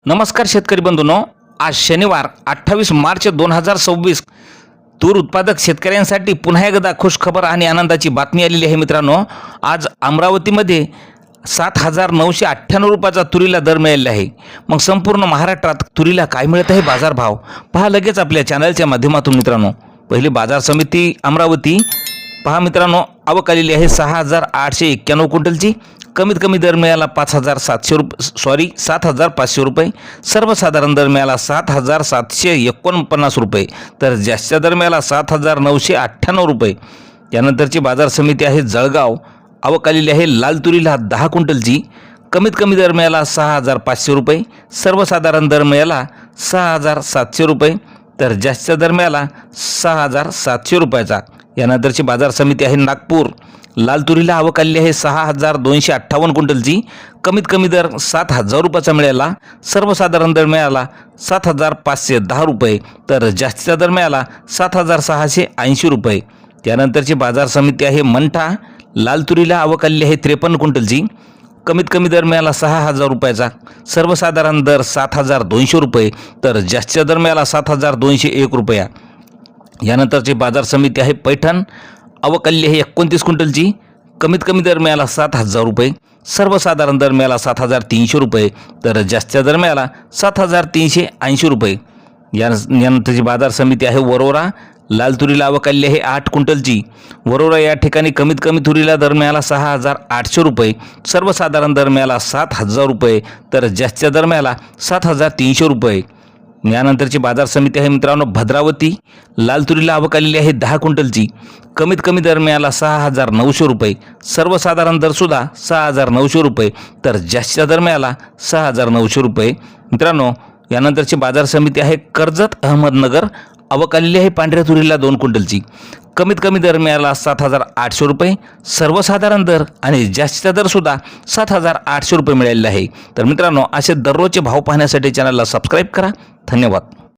नमस्कार शेतकरी बंधूंनो, आज शनिवार 28 मार्च 2026 तूर उत्पादक शेतकऱ्यांसाठी पुन्हा एकदा खुशखबर आणि आनंदाची बातमी आलेली आहे. मित्रांनो, आज अमरावतीमध्ये 7,998 रुपयाचा तुरीला दर मिळालेला आहे. मग संपूर्ण महाराष्ट्रात तुरीला काय मिळत आहे बाजारभाव पहा लगेच आपल्या चॅनलच्या माध्यमातून. मित्रांनो, पहिली बाजार समिती अमरावती पहा मित्रांनो, आवक आलेली आहे 6,891 क्विंटलची. कमीत कमी दर मिळाला 7,500 रुपये. सर्वसाधारण दर मिळाला 7,749 रुपये, तर जास्तीचा दर मिळाला 7,998 रुपये. यानंतरची बाजार समिती आहे जळगाव. आवक आलेली आहे लाल तुरीला 10 क्विंटलची. कमीत कमी दर मिळाला 6,500 रुपये. सर्वसाधारण दर मिळाला 6,700 रुपये, तर जास्तीचा दर मिळाला 6,700 रुपयाचा. यानंतरची बाजार समिती आहे नागपूर. लाल तुरीला आवक आलेली आहे 6,258 क्विंटलची. कमीत कमी दर 7,000 रुपयाचा मिळाला. सर्वसाधारण दर मिळाला 7,510 रुपये, तर जास्तीचा दर मिळाला 7,680 रुपये. त्यानंतरची बाजार समिती आहे मंठा. लाल तुरीला आवक आलेली आहे 53 क्विंटलची. कमीत कमी दर मिळाला 6,000 रुपयाचा. सर्वसाधारण दर 7,200 रुपये, तर जास्तीचा दर मिळाला 7,201 रुपया. यानंतरची बाजार समिती आहे पैठण. आवक आलेली आहे 29 क्विंटलची. कमीत कमी दर मिळाला 7,000 रुपये. सर्वसाधारण दर मिळाला 7,300 रुपये, तर जास्तीचा दर मिळाला 7,380 रुपये. यानंतरची बाजार समिती आहे वरोरा. लाल तुरीला आवक आलेली आहे 8 क्विंटलची. वरोरा या ठिकाणी कमीत कमी तुरीला दर मिळाला 6,800 रुपये. सर्वसाधारण दर मिळाला 7,000 रुपये, तर जास्तीचा दर मिळाला 7,300 रुपये. यानंतरची बाजार समिती आहे मित्रांनो भद्रावती. लाल तुरीला आवक आलेली आहे 10 क्विंटलची. कमीत कमी दर मिळाला 6,900 रुपये. सर्वसाधारण दरसुद्धा 6,900 रुपये, तर जास्तीचा दर मिळाला 6,900 रुपये. मित्रांनो, यानंतरची बाजार समिती आहे कर्जत अहमदनगर. आवक आलेली आहे पांढऱ्या तुरीला 2 क्विंटलची. कमीत कमी दर मिळाला 7,800 रुपये. सर्वसाधारण दर आणि जास्तीचा दरसुद्धा 7,800 रुपये मिळालेला आहे. तर मित्रांनो, असे दररोजचे भाव पाहण्यासाठी चॅनलला सबस्क्राईब करा. धन्यवाद.